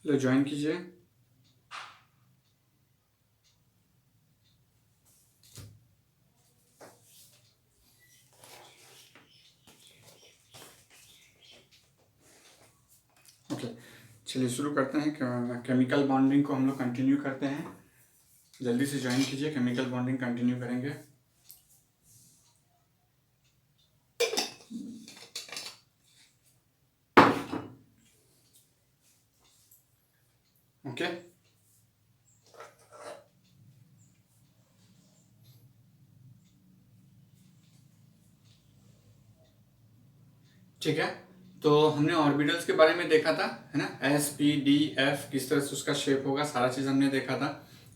लो join कीजिए। Okay, चलिए शुरू करते हैं। केमिकल बॉन्डिंग को हम लोग कंटिन्यू करते हैं। जल्दी से ज्वाइन कीजिए, केमिकल बॉन्डिंग कंटिन्यू करेंगे। ओके, ठीक है। तो हमने ऑर्बिटल्स के बारे में देखा था, है ना, एस पी डी एफ किस तरह से उसका शेप होगा, सारा चीज हमने देखा था।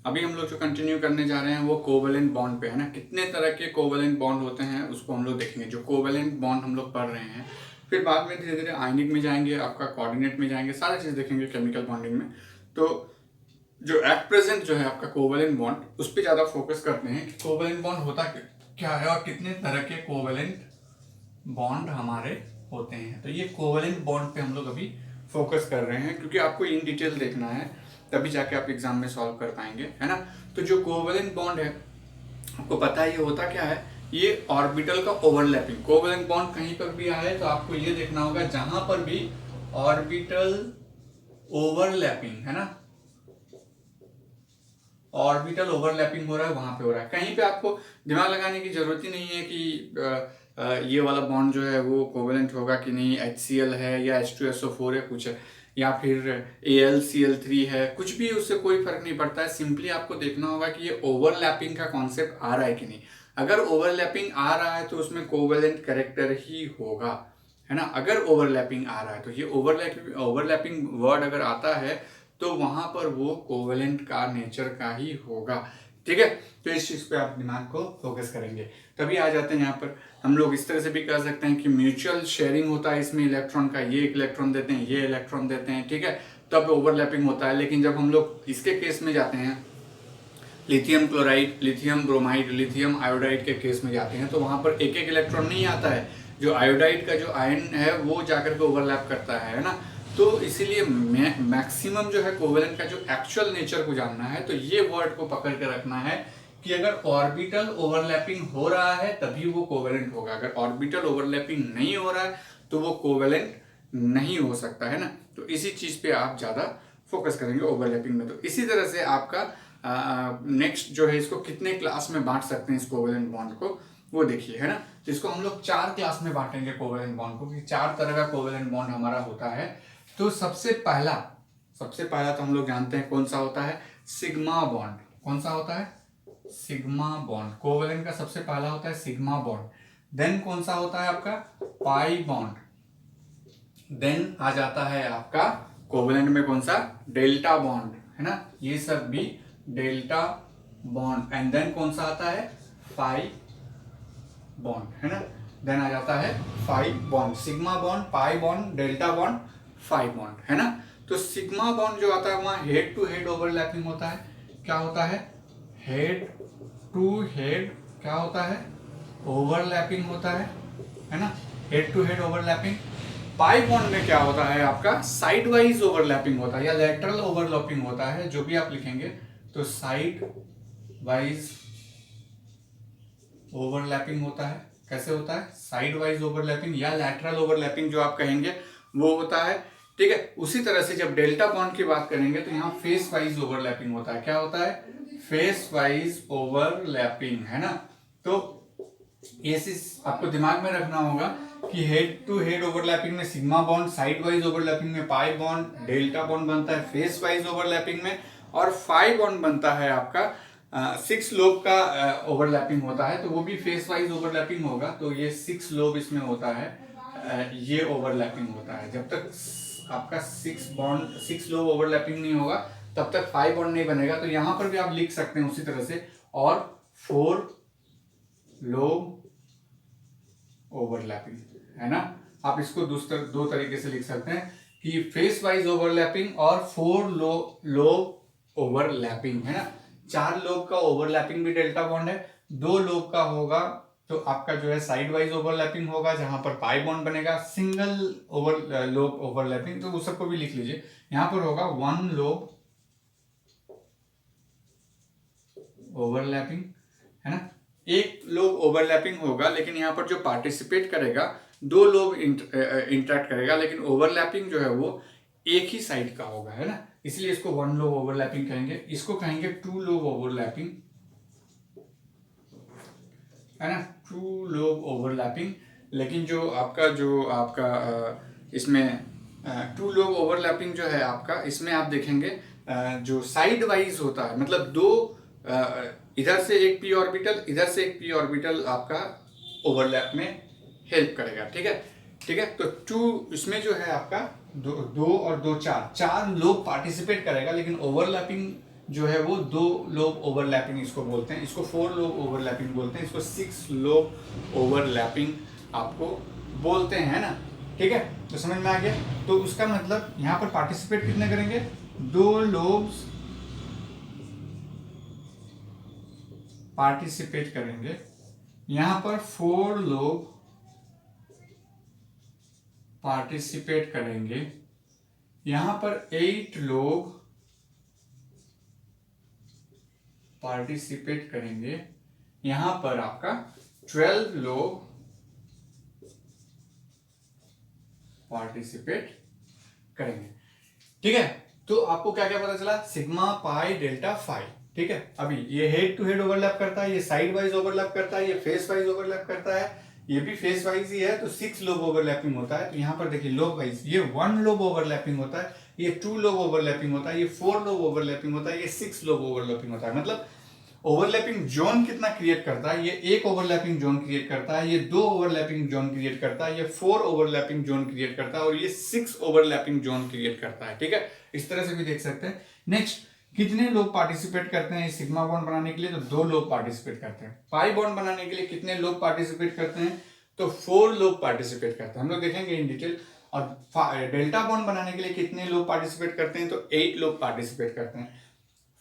अभी हम लोग जो कंटिन्यू करने जा रहे हैं वो कोवेलेंट बॉन्ड पे है ना। कितने तरह के कोवेलेंट बॉन्ड होते हैं उसको हम लोग देखेंगे, जो कोवेलेंट बॉन्ड हम लोग पढ़ रहे हैं। फिर बाद में धीरे धीरे आयनिक में जाएंगे, आपका कोऑर्डिनेट में जाएंगे, सारा चीज देखेंगे केमिकल बॉन्डिंग में। तो जो एट प्रेजेंट जो है आपका कोवेलेंट बॉन्ड, उस पर ज्यादा फोकस करते हैं कि कोवेलेंट बॉन्ड होता क्या है और कितने तरह के कोवेलेंट बॉन्ड हमारे होते हैं। तो ये कोवेलेंट बॉन्ड पे हम लोग अभी फोकस कर रहे हैं, क्योंकि आपको इन डिटेल देखना है, तभी जाके आप एग्जाम में सॉल्व कर पाएंगे, है ना। तो जो कोवेलेंट बॉन्ड है, आपको पता है ये होता क्या है, ये ऑर्बिटल का ओवरलैपिंग। कोवेलेंट बॉन्ड कहीं पर भी आए तो आपको ये देखना होगा, जहां पर भी ऑर्बिटल ओवरलैपिंग है ना, ऑर्बिटल ओवरलैपिंग हो रहा है, वहां पे हो रहा है। कहीं पे आपको दिमाग लगाने की जरूरत ही नहीं है कि ये वाला बॉन्ड जो है वो कोवेलेंट होगा कि नहीं, HCl है या H2SO4 है कुछ है, या फिर AlCl3 है, कुछ भी, उससे कोई फर्क नहीं पड़ता है। सिंपली आपको देखना होगा कि ये ओवरलैपिंग का कॉन्सेप्ट आ रहा है कि नहीं। अगर ओवरलैपिंग आ रहा है तो उसमें कोवेलेंट कैरेक्टर ही होगा, है ना। अगर ओवरलैपिंग आ रहा है तो ये ओवरलैपिंग वर्ड अगर आता है तो वहां पर वो कोवेलेंट का नेचर का ही होगा, ठीक है। तो इस चीज पे आप दिमाग को फोकस करेंगे। तभी आ जाते हैं यहाँ पर। हम लोग इस तरह से भी कर सकते हैं कि म्यूचुअल शेयरिंग होता है इसमें इलेक्ट्रॉन का, ये एक इलेक्ट्रॉन देते हैं, ये इलेक्ट्रॉन देते हैं, ठीक है, तब ओवरलैपिंग होता है। लेकिन जब हम लोग इसके केस में जाते हैं, lithium chloride, lithium bromide, lithium iodide के केस में जाते हैं, तो वहां पर एक एक इलेक्ट्रॉन नहीं आता है। जो आयोडाइड का जो आयन है वो जाकर के ओवरलैप करता है ना। तो इसीलिए मैक्सिमम जो है कोवेलेंट का जो एक्चुअल नेचर को जानना है, तो ये वर्ड को पकड़ के रखना है कि अगर ऑर्बिटल ओवरलैपिंग हो रहा है तभी वो कोवेलेंट होगा। अगर ऑर्बिटल ओवरलैपिंग नहीं हो रहा है तो वो कोवेलेंट नहीं हो सकता, है ना। तो इसी चीज पे आप ज्यादा फोकस करेंगे ओवरलैपिंग में। तो इसी तरह से आपका नेक्स्ट जो है, इसको कितने क्लास में बांट सकते हैं इस कोवेलेंट बॉन्ड को, वो देखिए, है ना। तो इसको हम लोग 4 क्लास में बांटेंगे कोवेलेंट बॉन्ड को, कि 4 तरह का कोवेलेंट बॉन्ड हमारा होता है। तो सबसे पहला तो हम लोग जानते हैं कौन सा होता है, सिग्मा बॉन्ड। कौन सा होता है, सिग्मा बॉन्ड। कोवेलेंट का सबसे पहला होता है सिग्मा बॉन्ड। देन कौन सा होता है आपका, पाई बॉन्ड। देन आ जाता है आपका कोवेलेंट में कौन सा, डेल्टा बॉन्ड, है ना, ये सब भी डेल्टा बॉन्ड। एंड देन कौन सा आता है, पाई बॉन्ड, है ना। देन आ जाता है pi bond, sigma bond, pi bond, delta bond, pi bond, है ना। तो सिग्मा बॉन्ड जो आता है वहां हेड टू हेड ओवरलैपिंग होता है। क्या होता है, हेड टू हेड क्या होता है, ओवरलैपिंग होता है ना, head to head overlapping. Pi bond में क्या होता है आपका, साइड वाइज ओवरलैपिंग होता है या लेटरल ओवरलैपिंग होता है, जो भी आप लिखेंगे। तो साइड वाइज ओवरलैपिंग होता है। कैसे होता है, साइड वाइज ओवरलैपिंग या लैटरल ओवरलैपिंग जो आप कहेंगे वो होता है, ठीक है। उसी तरह से जब डेल्टा बॉन्ड की बात करेंगे तो यहाँ फेस वाइज ओवरलैपिंग होता है। क्या होता है, फेस वाइज ओवरलैपिंग, है ना। तो ये चीज आपको दिमाग में रखना होगा कि हेड टू हेड ओवरलैपिंग में sigma bond, side wise overlapping में पाई बॉन्ड, डेल्टा बॉन्ड बनता है फेस वाइज ओवरलैपिंग में, और फाई बॉन्ड बनता है आपका 6 लोब का ओवरलैपिंग होता है, तो वो भी फेस वाइज ओवरलैपिंग होगा। तो ये 6 लोब इसमें होता है, ये ओवरलैपिंग होता है। जब तक आपका 6 लोब ओवरलैपिंग नहीं होगा तब तक 5 बॉन्ड नहीं बनेगा। तो यहां पर भी आप लिख सकते हैं उसी तरह से, और 4 लोब ओवरलैपिंग, है ना। आप इसको दो तरीके से लिख सकते हैं कि फेस वाइज ओवरलैपिंग और 4 लोब ओवरलैपिंग, है ना। 4 लोब का ओवरलैपिंग भी डेल्टा बॉन्ड है, 2 लोब का होगा तो आपका जो है साइड वाइज ओवरलैपिंग होगा, जहां पर पाई बॉन्ड बनेगा। सिंगल लोब ओवरलैपिंग, तो उस सबको भी लिख लीजिए। यहां पर होगा वन लोब ओवरलैपिंग, है ना। एक लोब ओवरलैपिंग होगा, लेकिन यहाँ पर जो पार्टिसिपेट करेगा दो लोब इंटरेक्ट करेगा, लेकिन ओवरलैपिंग जो है वो एक ही साइड का होगा, है ना। इसलिए इसको वन लोब ओवरलैपिंग कहेंगे। इसको कहेंगे टू लोब ओवरलैपिंग, है ना, टू लोब ओवरलैपिंग। लेकिन जो आपका इसमें टू लोब ओवरलैपिंग जो है आपका, इसमें आप देखेंगे जो साइड वाइज होता है, मतलब दो इधर से एक पी ऑर्बिटल, इधर से एक पी ऑर्बिटल आपका ओवरलैप में हेल्प करेगा, ठीक है। ठीक है, तो टू इसमें जो है आपका दो और दो चार लोब पार्टिसिपेट करेगा, लेकिन ओवरलैपिंग जो है वो दो लोब ओवरलैपिंग इसको बोलते हैं। इसको फोर लोब ओवरलैपिंग बोलते हैं, इसको सिक्स लोब ओवरलैपिंग आपको बोलते हैं, है ना। ठीक है, तो समझ में आ गया। तो उसका मतलब यहाँ पर पार्टिसिपेट कितने करेंगे, दो लोब्स पार्टिसिपेट करेंगे। यहां पर फोर लोब पार्टिसिपेट करेंगे। यहां पर 8 लोग पार्टिसिपेट करेंगे। यहां पर आपका 12 लोग पार्टिसिपेट करेंगे। ठीक है, तो आपको क्या क्या पता चला, सिग्मा पाई डेल्टा फाई। ठीक है, अभी ये हेड टू हेड ओवरलैप करता है, ये साइड वाइज ओवरलैप करता है, ये फेस वाइज ओवरलैप करता है, ये भी फेस वाइज ही है, तो 6 लोब ओवरलैपिंग होता है। तो यहाँ पर देखिए लोब वाइज, ये 1 लोब ओवरलैपिंग होता है, ये 2 लोब ओवरलैपिंग होता है, ये 4 लोब ओवरलैपिंग होता है, ये 6 लोब ओवरलैपिंग होता है। मतलब ओवरलैपिंग जोन कितना क्रिएट करता है, ये एक ओवरलैपिंग जोन क्रिएट करता है, ये 2 ओवरलैपिंग जोन क्रिएट करता है, ये 4 ओवरलैपिंग जोन क्रिएट करता है, और ये 6 ओवरलैपिंग जोन क्रिएट करता है। ठीक है, इस तरह से भी देख सकते हैं। नेक्स्ट, कितने लोग पार्टिसिपेट करते हैं सिग्मा बॉन्ड बनाने के लिए, तो 2 लोग पार्टिसिपेट करते हैं। पाई बॉन्ड बनाने के लिए कितने लोग पार्टिसिपेट करते हैं, तो 4 लोग पार्टिसिपेट करते हैं, हम लोग देखेंगे इन डिटेल। और डेल्टा बॉन्ड बनाने के लिए कितने लोग पार्टिसिपेट करते हैं, तो 8 लोग पार्टिसिपेट करते हैं।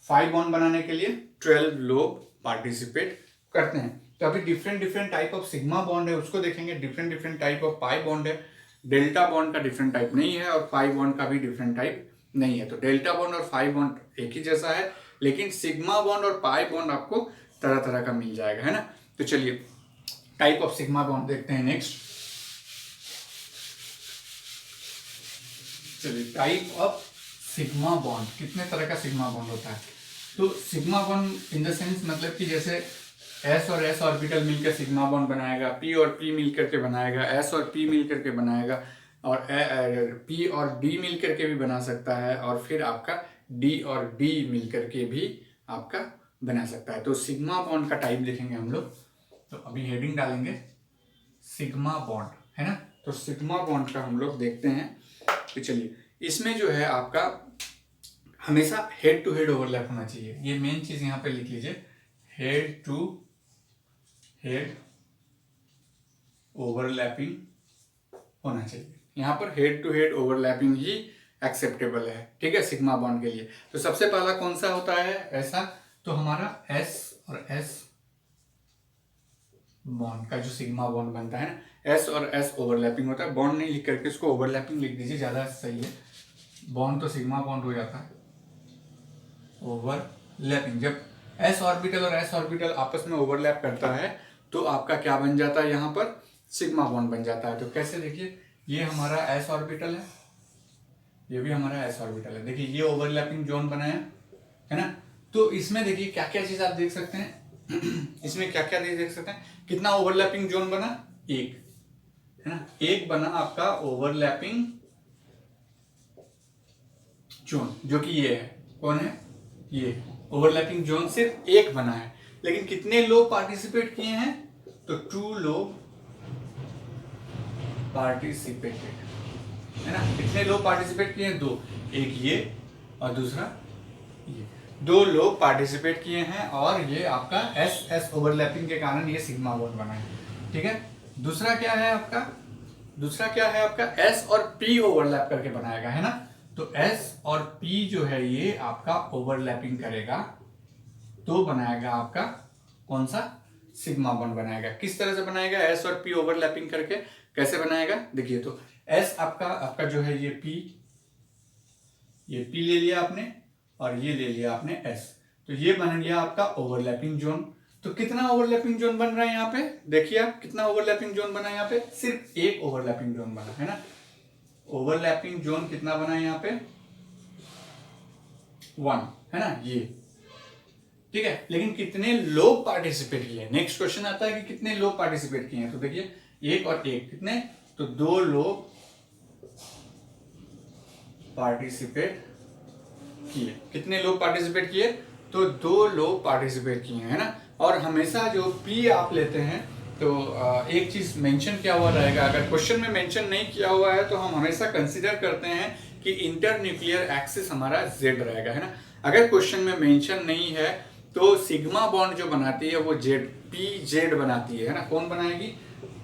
5 बॉन्ड बनाने के लिए 12 लोग पार्टिसिपेट करते हैं। तो अभी different type of sigma bond है, उसको देखेंगे। Different type of pi bond है। डेल्टा बॉन्ड का डिफरेंट टाइप नहीं है, और पाई बॉन्ड का भी डिफरेंट टाइप नहीं है। तो डेल्टा बॉन्ड और पाई बॉन्ड एक ही जैसा है, लेकिन सिग्मा बॉन्ड और पाई बॉन्ड आपको तरह तरह का मिल जाएगा, है ना। तो चलिए टाइप ऑफ सिग्मा बॉन्ड देखते हैं नेक्स्ट। चलिए टाइप ऑफ सिग्मा बॉन्ड, कितने तरह का सिग्मा बॉन्ड होता है। तो sigma bond in the sense, मतलब कि जैसे एस और एस ऑर्बिटल मिलकर सिग्मा बॉन्ड बनाएगा, पी और पी मिलकर के बनाएगा, एस और पी मिलकर के बनाएगा, और पी और डी मिलकर के भी बना सकता है, और फिर आपका डी और डी मिलकर के भी आपका बना सकता है। तो सिग्मा बॉन्ड का टाइप देखेंगे हम लोग। तो अभी हेडिंग डालेंगे सिग्मा बॉन्ड, है ना। तो सिग्मा बॉन्ड का हम लोग देखते हैं। तो चलिए, इसमें जो है आपका हमेशा हेड टू हेड ओवरलैप होना चाहिए। ये मेन चीज यहाँ पे लिख लीजिए, हेड टू हेड ओवरलैपिंग होना चाहिए। यहाँ पर हेड टू हेड ओवरलैपिंग ही एक्सेप्टेबल है, ठीक है, सिग्मा बॉन्ड के लिए। तो सबसे पहला कौन सा होता है ऐसा, तो हमारा एस और एस बॉन्ड का जो सिग्मा बॉन्ड बनता है ना, एस और एस ओवरलैपिंग होता है। बॉन्ड नहीं लिख करके इसको ओवरलैपिंग लिख दीजिए, ज्यादा सही है। बॉन्ड तो सिग्मा बॉन्ड हो जाता है, ओवरलैपिंग जब एस ऑर्बिटल और एस ऑर्बिटल आपस में ओवरलैप करता है तो आपका क्या बन जाता है, यहाँ पर सिग्मा बॉन्ड बन जाता है। तो कैसे, देखिए ये हमारा एस ऑर्बिटल है, ये भी हमारा एस ऑर्बिटल है। देखिए ये ओवरलैपिंग जोन बनाया है ना। तो इसमें देखिए क्या क्या चीज आप देख सकते हैं इसमें क्या क्या देख सकते हैं, कितना ओवरलैपिंग जोन बना, एक, है ना, एक बना आपका ओवरलैपिंग जोन, जो कि ये है, कौन है, ये ओवरलैपिंग जोन सिर्फ एक बना है। लेकिन कितने लोग पार्टिसिपेट किए हैं, तो 2 लोग पार्टिसिपेटेड, है ना। कितने लोग पार्टिसिपेट किए हैं, 2, एक ये और दूसरा ये, 2 लोग पार्टिसिपेट किए हैं, और ये आपका एस एस ओवरलैपिंग के कारण ये सिग्मा बॉन्ड बना है, ठीक है। दूसरा क्या है आपका एस और पी ओवरलैप करके बनाएगा, है ना। तो एस और पी जो है ये आपका ओवरलैपिंग करेगा, तो बनाएगा आपका कौन सा, सिग्मा बॉन्ड बनाएगा। किस तरह से बनाएगा? एस और पी ओवरलैपिंग करके कैसे बनाएगा देखिए। तो एस आपका जो है ये पी ले लिया आपने और ये ले लिया आपने एस, तो ये बन गया आपका ओवरलैपिंग जोन। तो कितना ओवरलैपिंग जोन बन रहा है यहाँ पे देखिए आप, कितना ओवरलैपिंग जोन बना है यहाँ पे? सिर्फ एक ओवरलैपिंग जोन बना है ना। ओवरलैपिंग जोन कितना बना है यहाँ पे? 1 है ना ये, ठीक है। लेकिन कितने लोग पार्टिसिपेट किए? नेक्स्ट क्वेश्चन आता है कि कितने लोग पार्टिसिपेट किए हैं। तो देखिए एक और एक कितने, तो 2 लोग पार्टिसिपेट किए। कितने लोग पार्टिसिपेट किए? तो 2 लोग पार्टिसिपेट किए है ना। और हमेशा जो पी आप लेते हैं तो एक चीज मेंशन किया हुआ रहेगा। अगर क्वेश्चन में मेंशन नहीं किया हुआ है तो हम हमेशा कंसीडर करते हैं कि इंटरन्यूक्लियर एक्सिस हमारा जेड रहेगा, है ना। अगर क्वेश्चन में मेंशन नहीं है तो सिग्मा बॉन्ड जो बनाती है वो जेड, पी जेड बनाती है ना। कौन बनाएगी?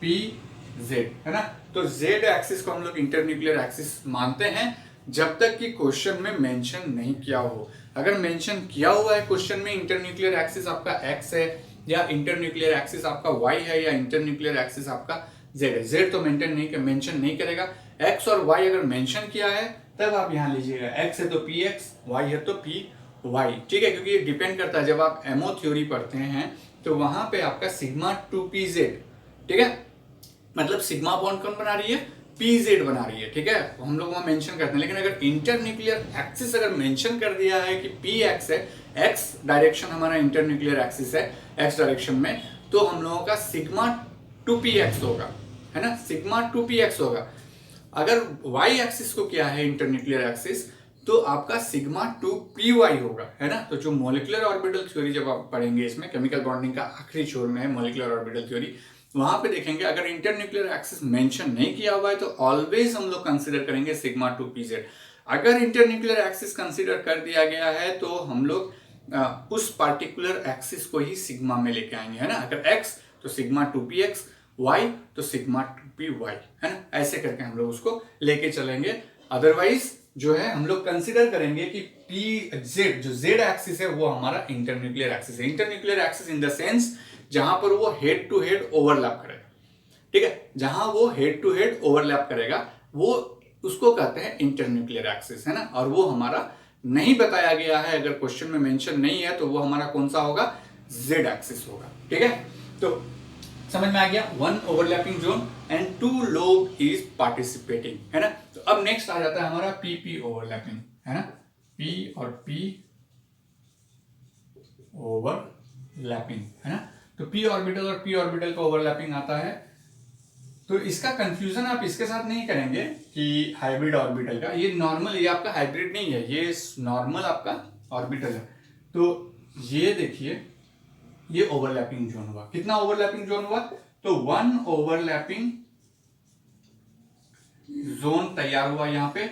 पी जेड, है ना। तो जेड एक्सिस को हम लोग इंटरन्यूक्लियर एक्सिस मानते हैं जब तक कि क्वेश्चन में मेंशन नहीं किया हो। अगर मेंशन किया हुआ है क्वेश्चन में इंटरन्यूक्लियर एक्सिस आपका एक्स है या इंटरन्यूक्लियर एक्सिस आपका वाई है या इंटरन्यूक्लियर एक्सिस आपका जेड है, जेड तो मेंशन नहीं करेगा। एक्स और वाई अगर मेंशन किया है तब आप यहां लीजिएगा, एक्स है तो पी एक्स, वाई है तो पी वाई, ठीक है। क्योंकि ये डिपेंड करता है, जब आप एमओ थ्योरी पढ़ते हैं तो वहां पे आपका सिग्मा 2pz, ठीक है, मतलब सिग्मा बॉन्ड कौन बना रही है? pz बना रही है, ठीक है। हम लोग वहां मेंशन करते हैं। लेकिन अगर इंटरन्यूक्लियर एक्सिस अगर मेंशन कर दिया है कि px है, x डायरेक्शन हमारा इंटरन्यूक्लियर एक्सिस है x डायरेक्शन में, तो हम लोगों का सिग्मा 2px होगा, है ना, सिग्मा 2px होगा। अगर y एक्सिस को क्या है इंटरन्यूक्लियर एक्सिस, तो आपका सिग्मा 2py होगा, है ना। तो जो मॉलिक्यूलर ऑर्बिटल थ्योरी जब आप पढ़ेंगे, इसमें केमिकल बॉन्डिंग का आखिरी छोर में है मॉलिक्यूलर ऑर्बिटल थ्योरी, वहां पे देखेंगे अगर इंटरन्यूक्लियर एक्सिस मेंशन नहीं किया हुआ है तो ऑलवेज हम लोग कंसीडर करेंगे सिग्मा 2pz। अगर इंटरन्यूक्लियर एक्सिस कंसीडर कर दिया गया है तो हम लोग उस पार्टिकुलर एक्सिस को ही सिग्मा में लेके आएंगे, है ना। अगर x तो सिग्मा 2px, y तो सिग्मा 2py, है ना। ऐसे करके हम लोग उसको लेके चलेंगे। अदरवाइज जो है हम लोग कंसीडर करेंगे कि pz जो z एक्सिस है वो हमारा इंटरन्यूक्लियर एक्सिस है। Internuclear axis in the sense जहां पर वो हेड टू हेड ओवरलैप करेगा, ठीक है, जहां वो हेड टू हेड ओवरलैप करेगा वो उसको कहते हैं इंटरन्यूक्लियर एक्सिस, है ना। और वो हमारा नहीं बताया गया है, अगर क्वेश्चन में मेंशन नहीं है तो वो हमारा कौन सा होगा? जेड एक्सिस होगा, ठीक है। तो समझ में आ गया, 1 ओवरलैपिंग जोन एंड 2 लोग इज पार्टिसिपेटिंग, है ना। तो अब नेक्स्ट आ जाता है हमारा पी ओवरलैपिंग, है ना, पी और पी ओवरलैपिंग, है ना। तो पी ऑर्बिटल और पी ऑर्बिटल का ओवरलैपिंग आता है। तो इसका कंफ्यूजन आप इसके साथ नहीं करेंगे कि हाइब्रिड ऑर्बिटल का, ये नॉर्मल, ये आपका हाइब्रिड नहीं है, ये नॉर्मल आपका ऑर्बिटल है। तो ये देखिए ये ओवरलैपिंग जोन हुआ। कितना ओवरलैपिंग जोन हुआ? तो 1 ओवरलैपिंग जोन तैयार हुआ यहाँ पे,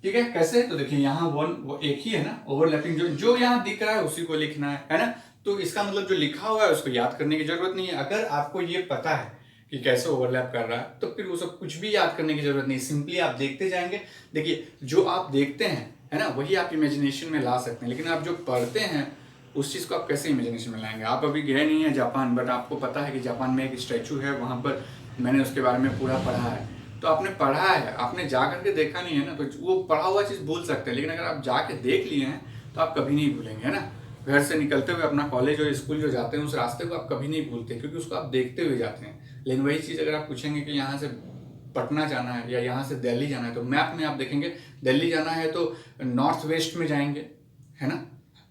ठीक है। कैसे? तो देखिए यहाँ 1 वो एक ही है ना ओवरलैपिंग जोन, जो यहाँ दिख रहा है उसी को लिखना है ना। तो इसका मतलब जो लिखा हुआ है उसको याद करने की जरूरत नहीं है। अगर आपको ये पता है कि कैसे ओवरलैप कर रहा है तो फिर वो सब कुछ भी याद करने की जरूरत नहीं, सिंपली आप देखते जाएंगे। देखिए जो आप देखते हैं, है ना, वही आप इमेजिनेशन में ला सकते हैं। लेकिन आप जो पढ़ते हैं उस चीज को आप कैसे इमेजिनेशन में लाएंगे? आप अभी गए नहीं है जापान, बट आपको पता है कि जापान में एक स्टैचू है, वहां पर मैंने उसके बारे में पूरा पढ़ा है। तो आपने पढ़ा है, आपने जा करके देखा नहीं है ना, तो वो पढ़ा हुआ चीज भूल सकते हैं। लेकिन अगर आप जाके देख लिए हैं तो आप कभी नहीं भूलेंगे, है ना। घर से निकलते हुए अपना कॉलेज और स्कूल जो जाते हैं उस रास्ते को आप कभी नहीं भूलते, क्योंकि उसको आप देखते हुए जाते हैं। लेकिन वही चीज़ अगर आप पूछेंगे कि यहाँ से पटना जाना है या यहाँ से दिल्ली जाना है, तो मैप में आप देखेंगे दिल्ली जाना है तो नॉर्थ वेस्ट में जाएंगे, है ना।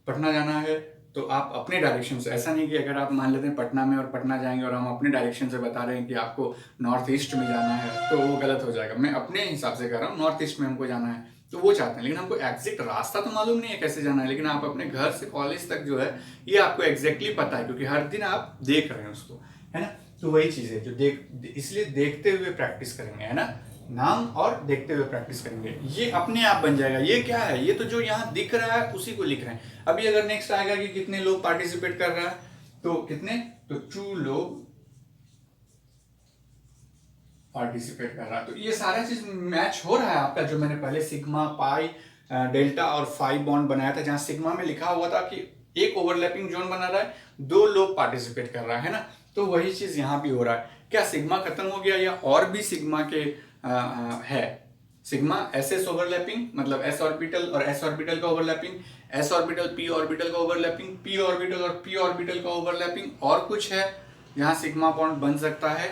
पटना जाना है तो आप अपने डायरेक्शन से, ऐसा नहीं कि अगर आप मान लेते हैं पटना में और पटना जाएंगे और हम अपने डायरेक्शन से बता रहे हैं कि आपको नॉर्थ ईस्ट में जाना है, तो वो गलत हो जाएगा। मैं अपने हिसाब से कह रहा हूँ नॉर्थ ईस्ट में हमको जाना है, तो वो चाहते हैं। लेकिन हमको एग्जैक्ट रास्ता तो मालूम नहीं है कैसे जाना है, लेकिन आप अपने घर से कॉलेज तक जो है ये आपको एग्जैक्टली पता है, क्योंकि हर दिन आप देख रहे हैं उसको, है ना। तो वही चीज है जो इसलिए देखते हुए प्रैक्टिस करेंगे, है ना, नाम और देखते हुए प्रैक्टिस करेंगे, ये अपने आप बन जाएगा। ये क्या है? ये तो जो यहाँ दिख रहा है उसी को लिख रहे हैं। अभी अगर नेक्स्ट आएगा कि कितने लोग पार्टिसिपेट कर रहा है, तो कितने, तो 2 लोग पार्टिसिपेट कर रहा है। तो ये सारा चीज मैच हो रहा है आपका, जो मैंने पहले सिग्मा पाई डेल्टा और फाई बॉन्ड बनाया था, जहां सिग्मा में लिखा हुआ था कि एक ओवरलैपिंग जोन बना रहा है, 2 लोग पार्टिसिपेट कर रहा है ना। तो वही चीज यहाँ भी हो रहा है। क्या सिग्मा खत्म हो गया या और भी सिग्मा के है? सिग्मा एस एस ओवरलैपिंग, मतलब एस ऑर्बिटल और एस ऑर्बिटल का overlapping, S orbital P orbital का ओवरलैपिंग, पी ऑर्बिटल और पी ऑर्बिटल का ओवरलैपिंग, और कुछ है जहां सिग्मा बॉन्ड बन सकता है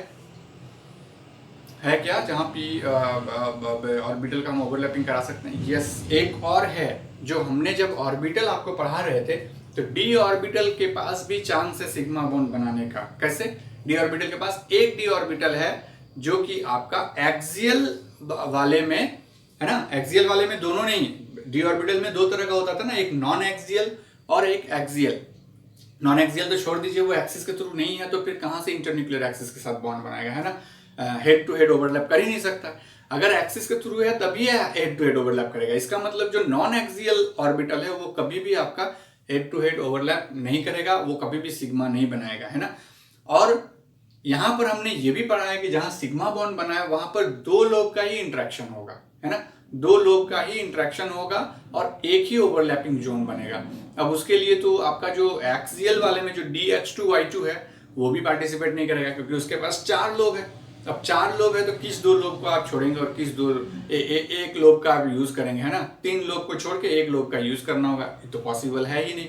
क्या, जहां पी ऑर्बिटल का हम ओवरलैपिंग करा सकते हैं? यस, एक और है जो हमने जब ऑर्बिटल आपको पढ़ा रहे थे, तो डी ऑर्बिटल के पास भी चांस है सिग्मा बॉन्ड बनाने का। कैसे? डी ऑर्बिटल के पास एक डी ऑर्बिटल है जो कि आपका एक्सियल वाले में है ना, एक्सियल वाले में दोनों नहीं, डी ऑर्बिटल में दो तरह का होता था ना, एक नॉन एक्सियल और एक एक्सियल। नॉन एक्सियल तो छोड़ दीजिए, वो एक्सिस के थ्रू नहीं है, तो फिर कहां से इंटरन्यूक्लियर एक्सिस के साथ बॉन्ड बनाएगा, है ना? हेड टू हेड ओवरलैप कर ही नहीं सकता। अगर एक्सिस के थ्रू है तभी हेड टू हेड ओवरलैप करेगा। इसका मतलब जो नॉन एक्सियल ऑर्बिटल है वो कभी भी आपका हेड टू हेड ओवरलैप नहीं करेगा, वो कभी भी सिग्मा नहीं बनाएगा, है ना? और यहां पर हमने ये भी पढ़ा है कि जहां सिग्मा बॉन्ड बना है वहां पर दो लोग का ही इंटरेक्शन होगा, है ना? दो लोग का ही इंटरेक्शन होगा और एक ही ओवरलैपिंग जोन बनेगा। अब उसके लिए तो आपका जो एक्सियल वाले में जो DH2Y2 है वो भी पार्टिसिपेट नहीं करेगा, क्योंकि उसके पास चार लोग हैं। अब चार लोग हैं तो किस दो लोग को आप छोड़ेंगे और किस एक लोग का आप यूज करेंगे, है ना? तीन लोग को छोड़ के एक लोग का यूज करना होगा, तो पॉसिबल है ही नहीं।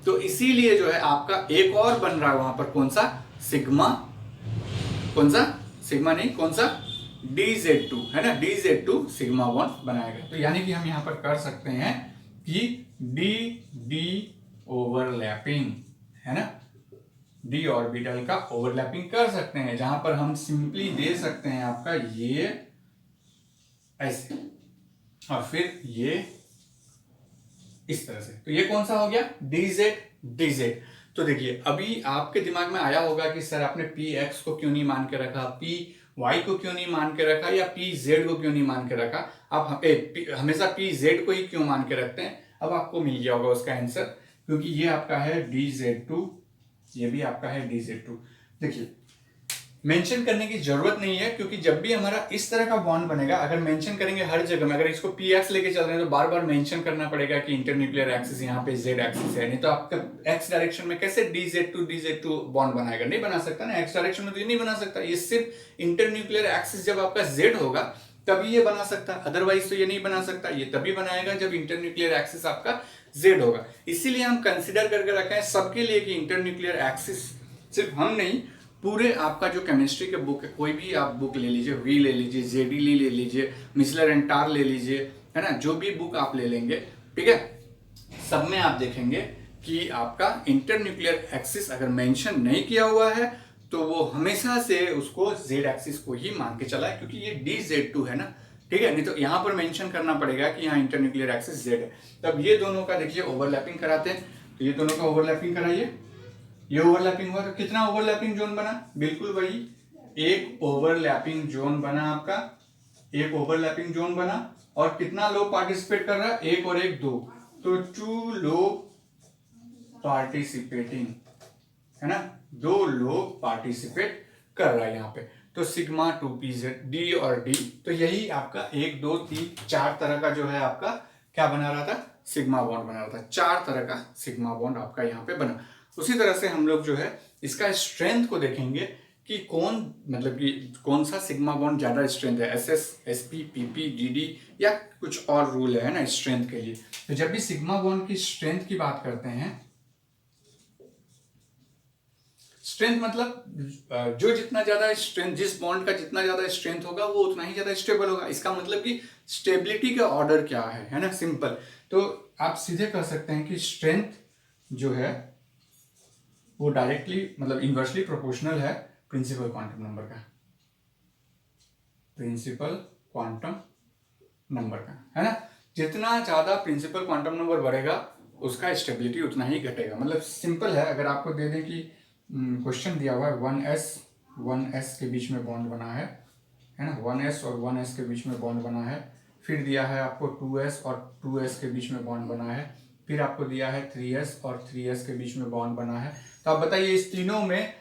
तो इसीलिए जो है आपका एक और बन रहा है वहां पर, कौन सा? सिग्मा, कौन सा? सिग्मा नहीं, कौन सा? DZ2, है ना? DZ2 सिग्मा बॉन्ड बनाएगा। तो यानी कि हम यहां पर कर सकते हैं कि डी डी ओवरलैपिंग, है ना? डी ऑर्बिटल का ओवरलैपिंग कर सकते हैं, जहां पर हम सिंपली दे सकते हैं आपका ये ऐसे और फिर ये इस तरह से। तो ये कौन सा हो गया? DZ। तो देखिए अभी आपके दिमाग में आया होगा कि सर आपने PX को क्यों नहीं मान के रखा, PY को क्यों नहीं मान के रखा, या PZ को क्यों नहीं मान के रखा? आप हमेशा PZ को ही क्यों मान के रखते हैं? अब आपको मिल गया होगा उसका आंसर, क्योंकि ये आपका है DZ2, ये भी आपका है DZ2। देखिए मेंशन करने की जरूरत नहीं है, क्योंकि जब भी हमारा इस तरह का बॉन्ड बनेगा, अगर मेंशन करेंगे हर जगह में, अगर इसको PX लेके चल रहे हैं तो बार बार मेंशन करना पड़ेगा कि इंटरन्यूक्लियर एक्सिस यहाँ पे Z एक्सिस है, नहीं तो आपका X डायरेक्शन में कैसे DZ2 बॉन्ड बनाएगा? नहीं बना सकता ना, X डायरेक्शन में तो ये नहीं बना सकता। ये सिर्फ इंटरन्यूक्लियर एक्सिस जब आपका Z होगा तभी ये बना सकता, अदरवाइज तो ये नहीं बना सकता। ये तभी बनाएगा जब इंटरन्यूक्लियर एक्सिस आपका Z होगा। इसीलिए हम कंसिडर करके रखे हैं सबके लिए कि इंटरन्यूक्लियर एक्सिस, सिर्फ हम नहीं, पूरे आपका जो केमिस्ट्री के बुक है, कोई भी आप बुक ले लीजिए, वी ले लीजिए, जेडीली ले लीजिए, मिसलर एंड टार ले लीजिए, है ना? जो भी बुक आप ले लेंगे, ठीक है, सब में आप देखेंगे कि आपका इंटरन्यूक्लियर एक्सिस अगर मेंशन नहीं किया हुआ है तो वो हमेशा से उसको जेड एक्सिस को ही मान के चला है, क्योंकि ये DZ2 है ना, ठीक है? नहीं तो यहां पर मेंशन करना पड़ेगा कि यहाँ इंटरन्यूक्लियर एक्सिस Z है। तब ये दोनों का देखिए ओवरलैपिंग कराते हैं, तो ये दोनों का ओवरलैपिंग कराइए। ये ओवरलैपिंग हुआ तो कितना ओवरलैपिंग जोन बना? बिल्कुल वही, एक ओवरलैपिंग जोन बना आपका, एक ओवरलैपिंग जोन बना। और कितना लोग पार्टिसिपेट कर रहा है? एक और एक दो, तो 2 लोग पार्टिसिपेटिंग, है ना? 2 लोग पार्टिसिपेट कर रहा है यहाँ पे। तो सिग्मा 2PZ, D और D, तो यही आपका 1 2 3 4 तरह का जो है आपका क्या बना रहा था? सिग्मा बॉन्ड बना रहा था। 4 तरह का सिग्मा बॉन्ड आपका यहाँ पे बना। उसी तरह से हम लोग जो है इसका स्ट्रेंथ को देखेंगे कि कौन, मतलब कि कौन सा सिग्मा बॉन्ड ज्यादा स्ट्रेंथ है, SS, SP, PP, DD, या कुछ और रूल है ना स्ट्रेंथ के लिए। तो जब भी सिग्मा बॉन्ड की स्ट्रेंथ की बात करते हैं, स्ट्रेंथ मतलब जो जितना ज्यादा स्ट्रेंथ, जिस बॉन्ड का जितना ज्यादा स्ट्रेंथ होगा वो उतना ही ज्यादा स्टेबल होगा। इसका मतलब कि स्टेबिलिटी का ऑर्डर क्या है ना? सिंपल। तो आप सीधे कह सकते हैं कि स्ट्रेंथ जो है वो डायरेक्टली, मतलब इनवर्सली प्रोपोर्शनल है प्रिंसिपल क्वांटम नंबर का, प्रिंसिपल क्वांटम नंबर का, है ना? जितना ज्यादा प्रिंसिपल क्वांटम नंबर बढ़ेगा उसका स्टेबिलिटी उतना ही घटेगा। मतलब सिंपल है, अगर आपको दे दें कि क्वेश्चन दिया हुआ है 1s के बीच में बॉन्ड बना है ना? 1s और 1s के बीच में बॉन्ड बना है। फिर दिया है आपको 2s और 2s के बीच में बॉन्ड बना है। फिर आपको दिया है 3s और 3s के बीच में बॉन्ड बना है। तो आप बताइए इस तीनों में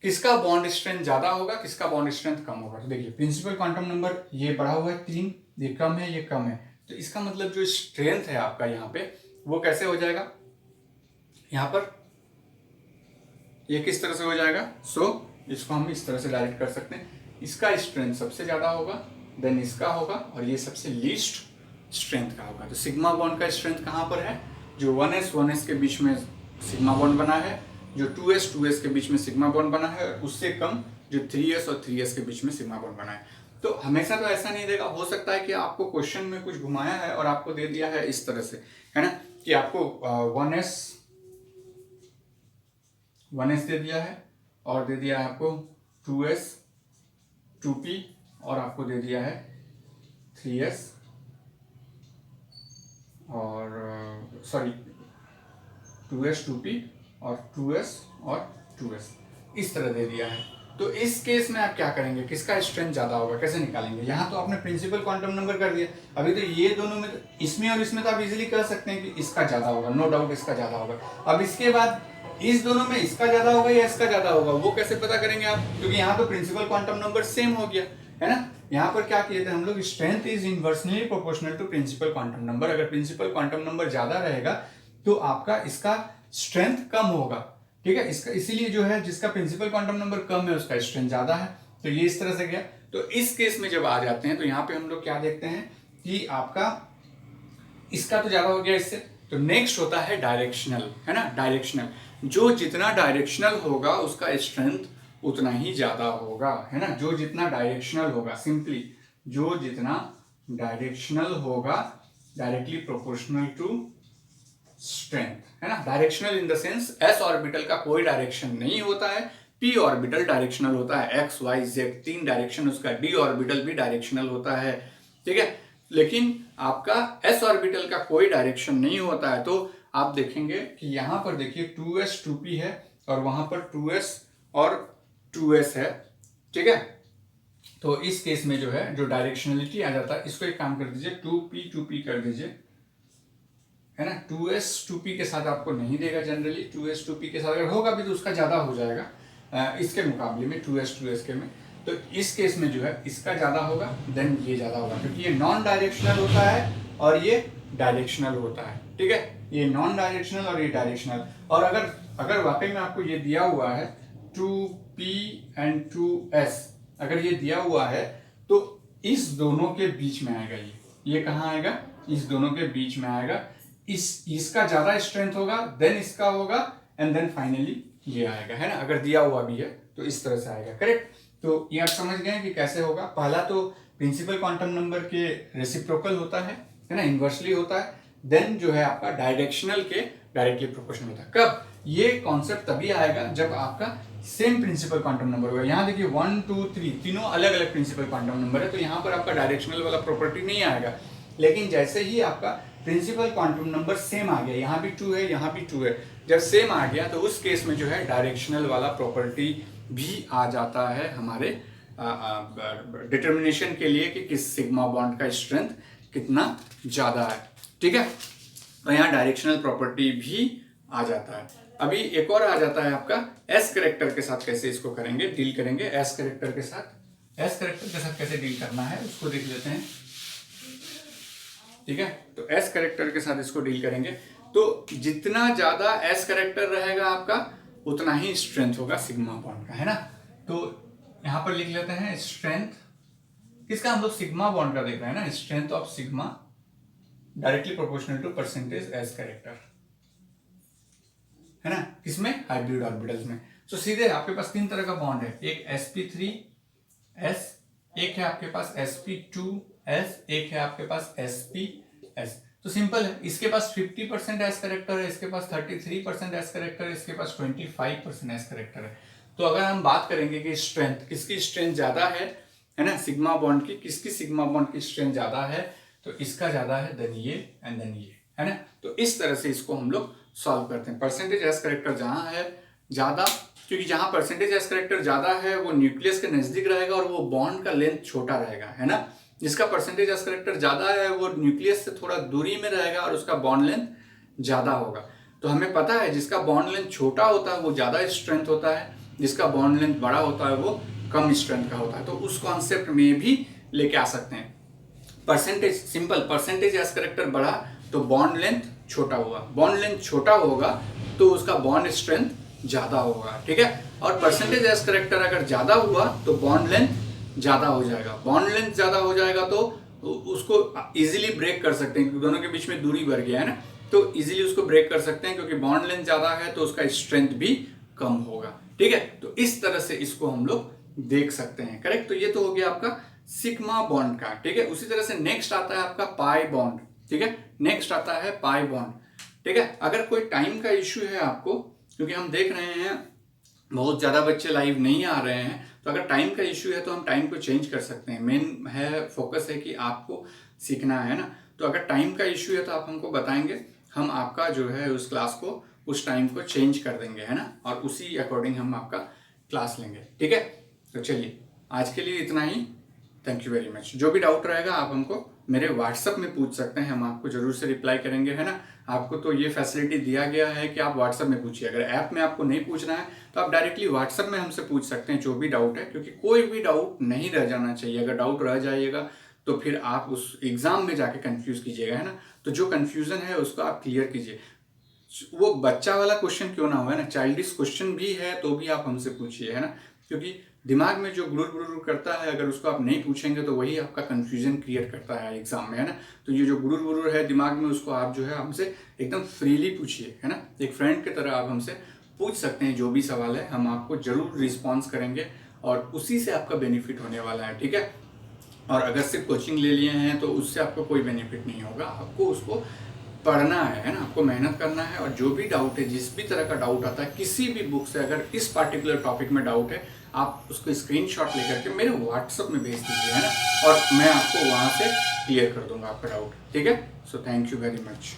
किसका बॉन्ड स्ट्रेंथ ज्यादा होगा, किसका बॉन्ड स्ट्रेंथ कम होगा? तो देखिए प्रिंसिपल क्वांटम नंबर ये बढ़ा हुआ है 3, ये कम है, ये कम है। तो इसका मतलब जो स्ट्रेंथ है आपका यहाँ पे वो कैसे हो जाएगा? यहाँ पर ये किस तरह से हो जाएगा? इसको हम इस तरह से डायरेक्ट कर सकते हैं, इसका स्ट्रेंथ सबसे ज्यादा होगा, देन इसका होगा, और ये सबसे लीस्ट स्ट्रेंथ का होगा। तो सिग्मा बॉन्ड का स्ट्रेंथ कहाँ पर है? जो 1s के बीच में सिग्मा बॉन्ड बना है, जो 2s के बीच में सिग्मा बॉन्ड बना है, और उससे कम जो 3s और 3s के बीच में सिग्मा बॉन्ड बना है। तो हमेशा तो ऐसा नहीं देगा, हो सकता है कि आपको क्वेश्चन में कुछ घुमाया है और आपको दे दिया है इस तरह से, है ना, कि आपको 1s दे दिया है, और दे दिया है आपको 2s 2p, और आपको दे दिया है 3s और 2s 2p और 2s और 2s, इस तरह दे दिया है। तो इस केस में आप क्या करेंगे, किसका स्ट्रेंथ ज्यादा होगा, कैसे निकालेंगे? यहाँ तो आपने प्रिंसिपल क्वांटम नंबर कर दिया, अभी तो ये दोनों में, इसमें और इसमें तो आप इजीली कह सकते हैं कि इसका ज्यादा होगा, नो डाउट इसका ज्यादा होगा। अब इसके बाद इस दोनों में इसका ज्यादा होगा या इसका ज्यादा होगा, वो कैसे पता करेंगे आप? क्योंकि यहाँ तो प्रिंसिपल क्वांटम नंबर सेम हो गया, है ना। यहाँ पर क्या किए थे हम लोग, strength is inversely proportional to principal quantum number. अगर प्रिंसिपल क्वांटम नंबर ज्यादा रहेगा तो आपका इसका स्ट्रेंथ कम होगा, ठीक है। इसका इसीलिए जो है, जिसका प्रिंसिपल क्वांटम नंबर कम है उसका स्ट्रेंथ ज्यादा है। तो ये इस तरह से गया। तो इस केस में जब आ जाते हैं तो यहाँ पे हम लोग क्या देखते हैं कि आपका इसका तो ज्यादा हो गया इससे। तो नेक्स्ट होता है डायरेक्शनल, है ना, डायरेक्शनल। जो जितना डायरेक्शनल होगा उसका स्ट्रेंथ उतना ही ज्यादा होगा, है ना। जो जितना डायरेक्शनल होगा, सिंपली जो जितना डायरेक्शनल होगा, डायरेक्टली प्रोपोर्शनल टू स्ट्रेंथ, है ना। Directional in the sense S orbital का कोई डायरेक्शन नहीं होता है, पी ऑर्बिटल डायरेक्शनल होता है, एक्स वाई जेड 3 डायरेक्शन उसका, डी ऑर्बिटल भी डायरेक्शनल होता है, ठीक है। लेकिन आपका एस ऑर्बिटल का कोई डायरेक्शन नहीं होता है। तो आप देखेंगे कि यहां पर देखिए 2s 2p है और वहां पर 2s और 2s है, ठीक है। तो इस केस में जो है, जो डायरेक्शनलिटी आ जाता है, इसको एक काम कर दीजिए 2p 2p कर दीजिए, है ना। 2s 2p के साथ आपको नहीं देगा जनरली, 2s 2p के साथ अगर होगा भी तो उसका ज्यादा हो जाएगा इसके मुकाबले में 2s 2s के में। तो इस केस में जो है इसका ज्यादा होगा, देन ये ज्यादा होगा, क्योंकि ये नॉन डायरेक्शनल होता है और ये डायरेक्शनल होता है, ठीक है। ये नॉन डायरेक्शनल और ये डायरेक्शनल। और अगर वाकई में आपको ये दिया हुआ है 2p एंड 2s, अगर ये दिया हुआ है तो इस दोनों के बीच में आएगा, ये कहाँ आएगा, इस दोनों के बीच में आएगा। इसका ज्यादा स्ट्रेंथ होगा, देन इसका होगा, एंड देन फाइनली ये आएगा, है ना। अगर दिया हुआ भी है तो इस तरह से आएगा, करेक्ट। तो ये आप समझ गए कि कैसे होगा। पहला तो प्रिंसिपल क्वांटम नंबर के रेसिप्रोकल होता है ना, इन्वर्सली होता है। देन जो है आपका डायरेक्शनल के डायरेक्टली प्रोपोर्शनल होता है। कब? ये कॉन्सेप्ट तभी आएगा जब आपका सेम प्रिंसिपल क्वांटम नंबर होगा। यहाँ देखिए 1 2 3 तीनों अलग अलग प्रिंसिपल क्वांटम नंबर है, तो यहाँ पर आपका डायरेक्शनल वाला प्रॉपर्टी नहीं आएगा। लेकिन जैसे ही आपका प्रिंसिपल क्वांटम नंबर सेम आ गया, यहाँ भी 2 है, यहाँ भी 2 है, जब सेम आ गया तो उस केस में जो है डायरेक्शनल वाला प्रॉपर्टी भी आ जाता है हमारे डिटर्मिनेशन के लिए कि किस सिग्मा बॉन्ड का स्ट्रेंथ कितना ज्यादा है, ठीक है। तो यहाँ डायरेक्शनल प्रॉपर्टी भी आ जाता है। अभी एक और आ जाता है आपका एस कैरेक्टर के साथ कैसे इसको करेंगे, डील करेंगे। एस कैरेक्टर के साथ कैसे डील करना है उसको देख लेते हैं, ठीक है। तो एस कैरेक्टर के साथ इसको डील करेंगे। तो जितना ज्यादा एस कैरेक्टर रहेगा आपका उतना ही स्ट्रेंथ होगा सिग्मा बॉन्ड का, है ना। तो यहां पर लिख लेते हैं स्ट्रेंथ किसका, हम लोग सिग्मा बॉन्ड का देख रहे हैं ना। Strength of sigma directly proportional to percentage S character, है ना, किसमें, हाइब्रिड ऑर्बिटल्स में। तो सीधे आपके पास 3 तरह का बॉन्ड है, एक sp3s, एक है आपके पास sp2s, एक है आपके पास sps। तो सिंपल है, इसके पास 50% एस कैरेक्टर है, इसके पास 33% एस कैरेक्टर है, इसके पास 25% एस कैरेक्टर है। तो अगर हम बात करेंगे कि स्ट्रेंथ, किसकी स्ट्रेंथ ज्यादा है ना, सिग्मा बॉन्ड की, किसकी सिग्मा बॉन्ड की स्ट्रेंथ ज्यादा है, तो इसका ज्यादा है, देन ये एंड देन ये, है ना। तो इस तरह से इसको हम लोग सॉल्व करते हैं। परसेंटेज एस कैरेक्टर जहां है ज्यादा, क्योंकि जहां परसेंटेज एस कैरेक्टर ज्यादा है वो न्यूक्लियस के नजदीक रहेगा और वो बॉन्ड का लेंथ छोटा रहेगा, है ना। जिसका परसेंटेज एस कैरेक्टर ज्यादा है वो न्यूक्लियस से थोड़ा दूरी में रहेगा और उसका बॉन्ड लेंथ ज्यादा होगा। तो हमें पता है जिसका बॉन्ड लेंथ छोटा होता है वो ज्यादा स्ट्रेंथ होता है, जिसका बॉन्ड लेंथ बड़ा होता है वो कम स्ट्रेंथ का होता है। तो उस कॉन्सेप्ट में भी लेके आ सकते हैं। Percentage, simple, percentage S character बढ़ा तो बॉन्ड लेंथ छोटा हुआ, बॉन्ड लेंथ छोटा होगा तो उसका बॉन्ड स्ट्रेंथ ज़्यादा होगा, ठीक है। और परसेंटेज एज करेक्टर अगर ज़्यादा हुआ तो बॉन्ड लेंथ ज़्यादा हो जाएगा, बॉन्ड लेंथ ज़्यादा हो जाएगा तो उसको इजीली ब्रेक कर सकते हैं, क्योंकि दोनों के बीच में दूरी बढ़ गया है ना, तो इजीली उसको ब्रेक कर सकते हैं, क्योंकि बॉन्ड लेंथ ज़्यादा है तो उसका स्ट्रेंथ भी कम होगा, ठीक है। तो इस तरह से इसको हम लोग देख सकते हैं, करेक्ट। तो ये तो हो गया आपका सिग्मा बॉन्ड का, ठीक है। उसी तरह से नेक्स्ट आता है आपका पाई बॉन्ड, ठीक है। नेक्स्ट आता है पाई बॉन्ड, ठीक है। अगर कोई टाइम का इश्यू है आपको, क्योंकि हम देख रहे हैं बहुत ज़्यादा बच्चे लाइव नहीं आ रहे हैं, तो अगर टाइम का इश्यू है तो हम टाइम को चेंज कर सकते हैं। मेन है फोकस है कि आपको सीखना है ना, तो अगर टाइम का इश्यू है तो आप हमको बताएंगे, हम आपका जो है उस क्लास को उस टाइम को चेंज कर देंगे, है ना, और उसी अकॉर्डिंग हम आपका क्लास लेंगे, ठीक है। तो चलिए आज के लिए इतना ही, थैंक यू वेरी मच। जो भी डाउट रहेगा आप हमको मेरे व्हाट्सअप में पूछ सकते हैं, हम आपको जरूर से रिप्लाई करेंगे, है ना। आपको तो ये फैसिलिटी दिया गया है कि आप व्हाट्सअप में पूछिए, अगर ऐप में आपको नहीं पूछना है तो आप डायरेक्टली व्हाट्सअप में हमसे पूछ सकते हैं जो भी डाउट है, क्योंकि कोई भी डाउट नहीं रह जाना चाहिए। अगर डाउट रह जाइएगा तो फिर आप उस एग्जाम में जाके कंफ्यूज कीजिएगा, है ना। तो जो कंफ्यूजन है उसको आप क्लियर कीजिए, वो बच्चा वाला क्वेश्चन क्यों ना हो, है ना, चाइल्डिश क्वेश्चन भी है तो भी आप हमसे पूछिए, है ना, क्योंकि दिमाग में जो गुरुर गुरुर करता है अगर उसको आप नहीं पूछेंगे तो वही आपका कंफ्यूजन क्रिएट करता है एग्जाम में, है ना। तो ये जो गुरुर गुरुर है दिमाग में, उसको आप जो है हमसे एकदम फ्रीली पूछिए, है ना, एक फ्रेंड की तरह आप हमसे पूछ सकते हैं जो भी सवाल है, हम आपको जरूर रिस्पॉन्स करेंगे और उसी से आपका बेनिफिट होने वाला है, ठीक है। और अगर सिर्फ कोचिंग ले लिए हैं तो उससे आपको कोई बेनिफिट नहीं होगा, आपको उसको पढ़ना है ना, आपको मेहनत करना है। और जो भी डाउट है, जिस भी तरह का डाउट आता है किसी भी बुक से, अगर इस पार्टिकुलर टॉपिक में डाउट है, आप उसको स्क्रीनशॉट लेकर के मेरे व्हाट्सएप में भेज दीजिए, है ना, और मैं आपको वहाँ से क्लियर कर दूंगा आपका डाउट, ठीक है। So thank you very much.